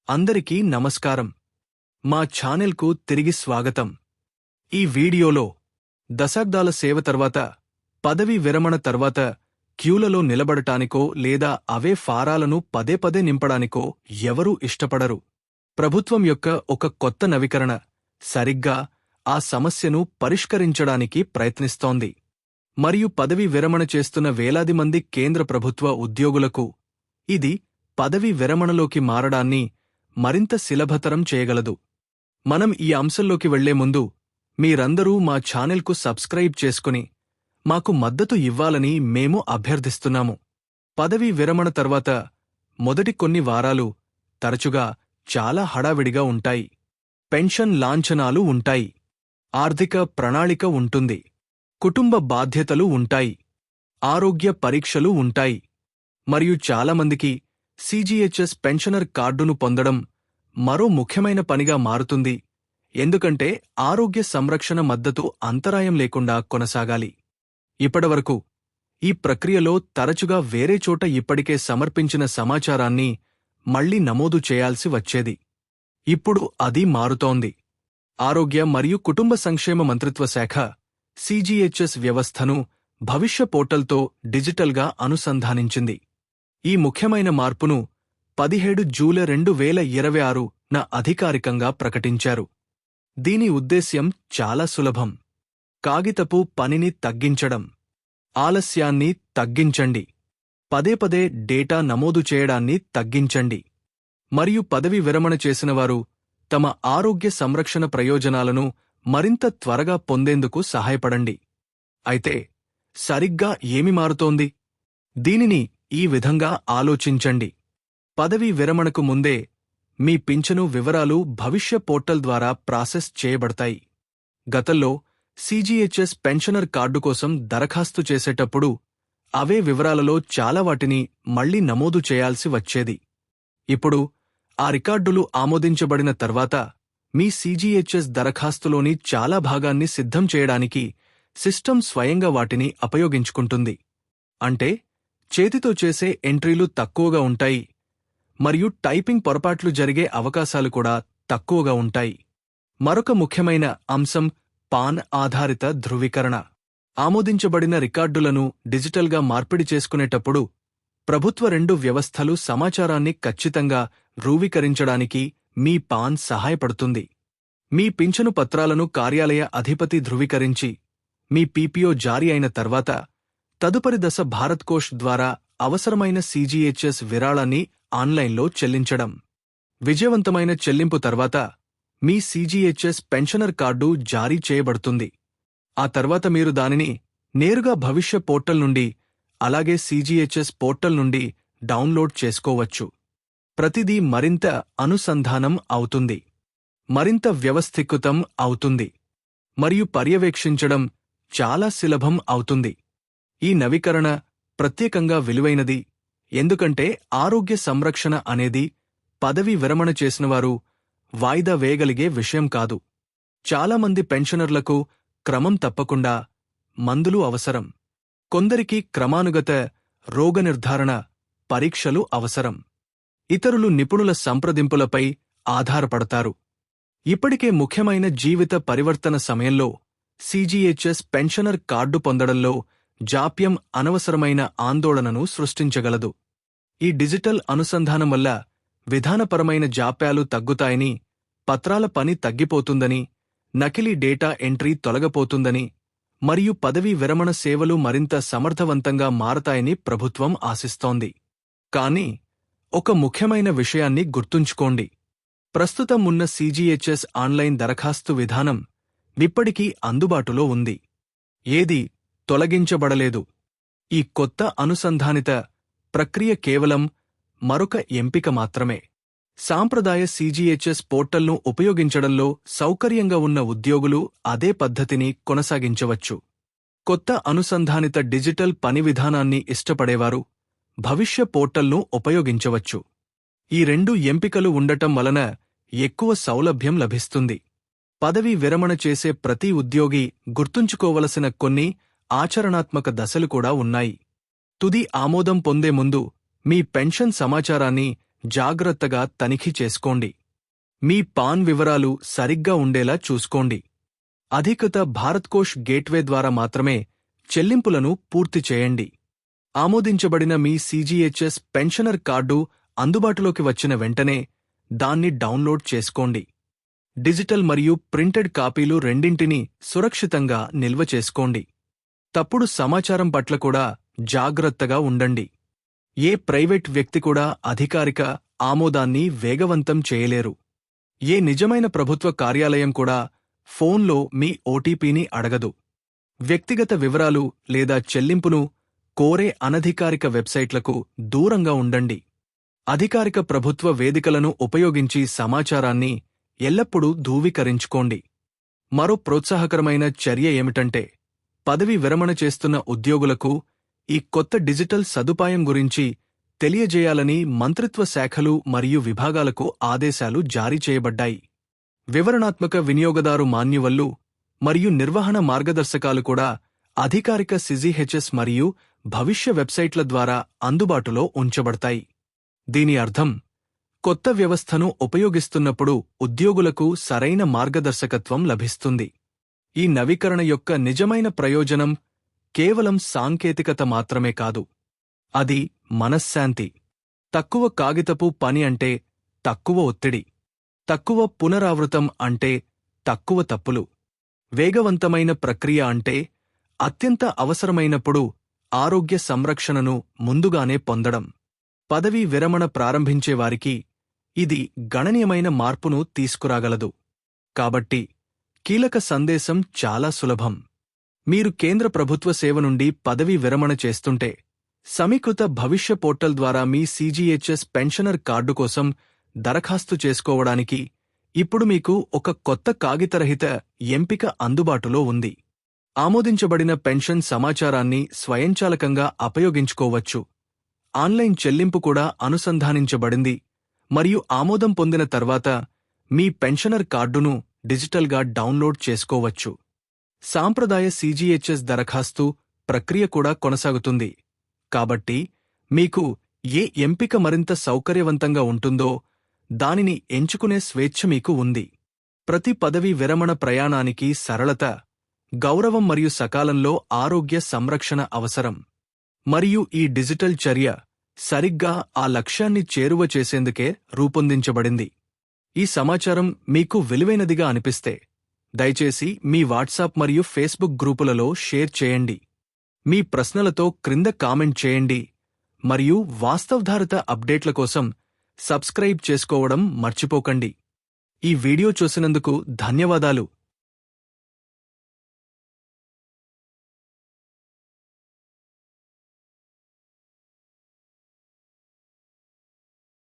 అందరికీ నమస్కారం. మా ఛానెల్కు తిరిగి స్వాగతం. ఈ వీడియోలో దశాబ్దాల సేవ తర్వాత పదవీ విరమణ తర్వాత క్యూలలో నిలబడటానికో లేదా అవే ఫారాలను పదే పదే నింపడానికో ఎవరూ ఇష్టపడరు. ప్రభుత్వం యొక్క ఒక కొత్త నవీకరణ సరిగ్గా ఆ సమస్యను పరిష్కరించడానికి ప్రయత్నిస్తోంది. మరియు పదవీ విరమణ చేస్తున్న వేలాది మంది కేంద్ర ప్రభుత్వ ఉద్యోగులకు ఇది పదవీ విరమణలోకి మారడాన్ని మరింత సులభతరం చేయగలదు. మనం ఈ అంశంలోకి వెళ్లే ముందు మీరందరూ మా ఛానెల్కు సబ్స్క్రైబ్ చేసుకుని మాకు మద్దతు ఇవ్వాలని మేము అభ్యర్థిస్తున్నాము. పదవీ విరమణ తర్వాత మొదటి కొన్ని వారాలు తరచుగా చాలా హడావిడిగా ఉంటాయి. పెన్షన్ లాంఛనాలు ఉంటాయి, ఆర్థిక ప్రణాళిక ఉంటుంది, కుటుంబ బాధ్యతలు ఉంటాయి, ఆరోగ్య పరీక్షలు ఉంటాయి, మరియు చాలామందికి సీజీహెచ్ఎస్ పెన్షనర్ కార్డును పొందడం మరో ముఖ్యమైన పనిగా మారుతుంది, ఎందుకంటే ఆరోగ్య సంరక్షణ మద్దతు అంతరాయం లేకుండా కొనసాగాలి. ఇప్పటివరకు ఈ ప్రక్రియలో తరచుగా వేరే చోట ఇప్పటికే సమర్పించిన సమాచారాన్ని మళ్లీ నమోదు చేయాల్సి వచ్చేది. ఇప్పుడు అది మారుతోంది. ఆరోగ్య మరియు కుటుంబ సంక్షేమ మంత్రిత్వ శాఖ సీజీహెచ్ఎస్ వ్యవస్థను భవిష్య పోర్టల్తో డిజిటల్గా అనుసంధానించింది. ఈ ముఖ్యమైన మార్పును 17 జూలై 2026న అధికారికంగా ప్రకటించారు. దీని ఉద్దేశ్యం చాలా సులభం. కాగితపు పనిని తగ్గించడం, ఆలస్యాన్ని తగ్గించండి, పదే పదే డేటా నమోదు చేయడాన్ని తగ్గించండి, మరియు పదవి విరమణ చేసినవారు తమ ఆరోగ్య సంరక్షణ ప్రయోజనాలను మరింత త్వరగా పొందేందుకు సహాయపడండి. అయితే సరిగ్గా ఏమి మారుతోంది? దీనిని ఈ విధంగా ఆలోచించండి. పదవీ విరమణకు ముందే మీ పింఛను వివరాలు భవిష్య పోర్టల్ ద్వారా ప్రాసెస్ చేయబడతాయి. గతంలో సీజీహెచ్ఎస్ పెన్షనర్ కార్డు కోసం దరఖాస్తు చేసేటప్పుడు అవే వివరాలలో చాలా వాటిని మళ్లీ నమోదు చేయాల్సి వచ్చేది. ఇప్పుడు ఆ రికార్డులు ఆమోదించబడిన తర్వాత మీ సీజీహెచ్ఎస్ దరఖాస్తులోని చాలా భాగాన్ని సిద్ధం చేయడానికి సిస్టమ్ స్వయంగా వాటిని ఉపయోగించుకుంటుంది. అంటే చేతితో చేసే ఎంట్రీలు తక్కువగా ఉంటాయి మరియు టైపింగ్ పొరపాట్లు జరిగే అవకాశాలు కూడా తక్కువగా ఉంటాయి. మరొక ముఖ్యమైన అంశం పాన్ ఆధారిత ధృవీకరణ. ఆమోదించబడిన రికార్డులను డిజిటల్గా మార్పిడి చేసుకునేటప్పుడు ప్రభుత్వ రెండు వ్యవస్థలు సమాచారాన్ని ఖచ్చితంగా ధృవీకరించడానికి మీ పాన్ సహాయపడుతుంది. మీ పింఛను పత్రాలను కార్యాలయ అధిపతి ధృవీకరించి మీ పీపీఓ జారీ అయిన తర్వాత తదుపరి దశ భారత్ కోష్ ద్వారా అవసరమైన సీజీహెచ్ఎస్ విరాళాన్ని ఆన్లైన్లో చెల్లించడం. విజయవంతమైన చెల్లింపు తర్వాత మీ సీజీహెచ్ఎస్ పెన్షనర్ కార్డు జారీ చేయబడుతుంది. ఆ తర్వాత మీరు దానిని నేరుగా భవిష్య పోర్టల్ నుండి అలాగే సీజీహెచ్ఎస్ పోర్టల్ నుండి డౌన్లోడ్ చేసుకోవచ్చు. ప్రతిదీ మరింత అనుసంధానం అవుతుంది, మరింత వ్యవస్థీకృతం అవుతుంది మరియు పర్యవేక్షించడం చాలా సులభం అవుతుంది. ఈ నవీకరణ ప్రత్యేకంగా విలువైనది, ఎందుకంటే ఆరోగ్య సంరక్షణ అనేది పదవీ విరమణ చేసినవారు వాయిదా వేయగలిగే విషయం కాదు. చాలామంది పెన్షనర్లకు క్రమం తప్పకుండా మందులు అవసరం, కొందరికి క్రమానుగత రోగ నిర్ధారణ పరీక్షలు అవసరం, ఇతరులు నిపుణుల సంప్రదింపులపై ఆధారపడతారు. ఇప్పటికే ముఖ్యమైన జీవిత పరివర్తన సమయంలో సీజీహెచ్ఎస్ పెన్షనర్ కార్డు పొందడంలో జాప్యం అనవసరమైన ఆందోళనను సృష్టించగలదు. ఈ డిజిటల్ అనుసంధానం వల్ల విధానపరమైన జాప్యాలు తగ్గుతాయని, పత్రాల పని తగ్గిపోతుందని, నకిలీ డేటా ఎంట్రీ తొలగపోతుందని మరియు పదవీ విరమణ సేవలు మరింత సమర్థవంతంగా మారతాయని ప్రభుత్వం ఆశిస్తోంది. కానీ ఒక ముఖ్యమైన విషయాన్ని గుర్తుంచుకోండి. ప్రస్తుతం ఉన్న సీజీహెచ్ఎస్ ఆన్లైన్ దరఖాస్తు విధానం ఇప్పటికీ అందుబాటులో ఉంది. ఏదీ తొలగించబడలేదు. ఈ కొత్త అనుసంధానిత ప్రక్రియ కేవలం మరొక ఎంపిక మాత్రమే. సాంప్రదాయ సీజీహెచ్ఎస్ పోర్టల్ను ఉపయోగించడంలో సౌకర్యంగా ఉన్న ఉద్యోగులు అదే పద్ధతిని కొనసాగించవచ్చు. కొత్త అనుసంధానిత డిజిటల్ పని విధానాన్ని ఇష్టపడేవారు భవిష్య పోర్టల్ను ఉపయోగించవచ్చు. ఈ రెండు ఎంపికలు ఉండటం వలన ఎక్కువ సౌలభ్యం లభిస్తుంది. పదవీ విరమణ చేసే ప్రతి ఉద్యోగి గుర్తుంచుకోవలసిన కొన్ని ఆచరణాత్మక దశలు కూడా ఉన్నాయి. తుది ఆమోదం పొందే ముందు మీ పెన్షన్ సమాచారాన్ని జాగ్రత్తగా తనిఖీ చేసుకోండి. మీ పాన్ వివరాలు సరిగ్గా ఉండేలా చూసుకోండి. అధికృత భారత్ కోష్ గేట్వే ద్వారా మాత్రమే చెల్లింపులను పూర్తి చేయండి. ఆమోదించబడిన మీ సీజీహెచ్ఎస్ పెన్షనర్ కార్డు అందుబాటులోకి వచ్చిన వెంటనే దాన్ని డౌన్లోడ్ చేసుకోండి. డిజిటల్ మరియు ప్రింటెడ్ కాపీలు రెండింటినీ సురక్షితంగా నిల్వ చేసుకోండి. తప్పుడు సమాచారం పట్ల కూడా జాగ్రత్తగా ఉండండి. ఏ ప్రైవేట్ వ్యక్తి కూడా అధికారిక ఆమోదాన్ని వేగవంతం చేయలేరు. ఏ నిజమైన ప్రభుత్వ కార్యాలయం కూడా ఫోన్లో మీ ఓటీపీని అడగదు. వ్యక్తిగత వివరాలు లేదా చెల్లింపును కోరే అనధికారిక వెబ్సైట్లకు దూరంగా ఉండండి. అధికారిక ప్రభుత్వ వేదికలను ఉపయోగించి సమాచారాన్ని ఎల్లప్పుడూ ధృవీకరించుకోండి. మరో ప్రోత్సాహకరమైన చర్య ఏమిటంటే, పదవీ విరమణ చేస్తున్న ఉద్యోగులకు ఈ కొత్త డిజిటల్ సదుపాయం గురించి తెలియజేయాలని మంత్రిత్వ శాఖలు మరియు విభాగాలకు ఆదేశాలు జారీ చేయబడ్డాయి. వివరణాత్మక వినియోగదారు మాన్యువల్లు మరియు నిర్వహణ మార్గదర్శకాలు కూడా అధికారిక సిజిహెచ్ఎస్ మరియు భవిష్య వెబ్సైట్ల ద్వారా అందుబాటులో ఉంచబడతాయి. దీని అర్థం, కొత్త వ్యవస్థను ఉపయోగిస్తున్నప్పుడు ఉద్యోగులకు సరైన మార్గదర్శకత్వం లభిస్తుంది. ఈ నవీకరణ యొక్క నిజమైన ప్రయోజనం కేవలం సాంకేతికత మాత్రమే కాదు. అది మనశ్శాంతి. తక్కువ కాగితపు పని అంటే తక్కువ ఒత్తిడి. తక్కువ పునరావృతం అంటే తక్కువ తప్పులు. వేగవంతమైన ప్రక్రియ అంటే అత్యంత అవసరమైనప్పుడు ఆరోగ్య సంరక్షణను ముందుగానే పొందడం. పదవీ విరమణ ప్రారంభించేవారికి ఇది గణనీయమైన మార్పును తీసుకురాగలదు. కాబట్టి కీలక సందేశం చాలా సులభం. మీరు కేంద్ర ప్రభుత్వ సేవ నుండి పదవీ విరమణ చేస్తుంటే, సమీకృత భవిష్య పోర్టల్ ద్వారా మీ సీజీహెచ్ఎస్ పెన్షనర్ కార్డు కోసం దరఖాస్తు చేసుకోవడానికి ఇప్పుడు మీకు ఒక కొత్త కాగితరహిత ఎంపిక అందుబాటులో ఉంది. ఆమోదించబడిన పెన్షన్ సమాచారాన్ని స్వయంచాలకంగా ఉపయోగించుకోవచ్చు. ఆన్లైన్ చెల్లింపు కూడా అనుసంధానించబడింది మరియు ఆమోదం పొందిన తర్వాత మీ పెన్షనర్ కార్డును డిజిటల్గా డౌన్లోడ్ చేసుకోవచ్చు. సాంప్రదాయ సీజీహెచ్ఎస్ దరఖాస్తు ప్రక్రియ కూడా కొనసాగుతుంది. కాబట్టి మీకు ఏ ఎంపిక మరింత సౌకర్యవంతంగా ఉంటుందో దానిని ఎంచుకునే స్వేచ్ఛ మీకు ఉంది. ప్రతి పదవీ విరమణ ప్రయాణానికి సరళత, గౌరవం మరియు సకాలంలో ఆరోగ్య సంరక్షణ అవసరం. మరియు ఈ డిజిటల్ చర్య సరిగ్గా ఆ లక్ష్యాన్ని చేరువ చేసేందుకే రూపొందించబడింది. ఈ సమాచారం మీకు విలువైనదిగా అనిపిస్తే దయచేసి మీ వాట్సాప్ మరియు ఫేస్బుక్ గ్రూపులలో షేర్ చేయండి. మీ ప్రశ్నలతో క్రింద కామెంట్ చేయండి మరియు వాస్తవాధారిత అప్డేట్ల కోసం సబ్స్క్రైబ్ చేసుకోవడం మర్చిపోకండి. ఈ వీడియో చూసినందుకు ధన్యవాదాలు.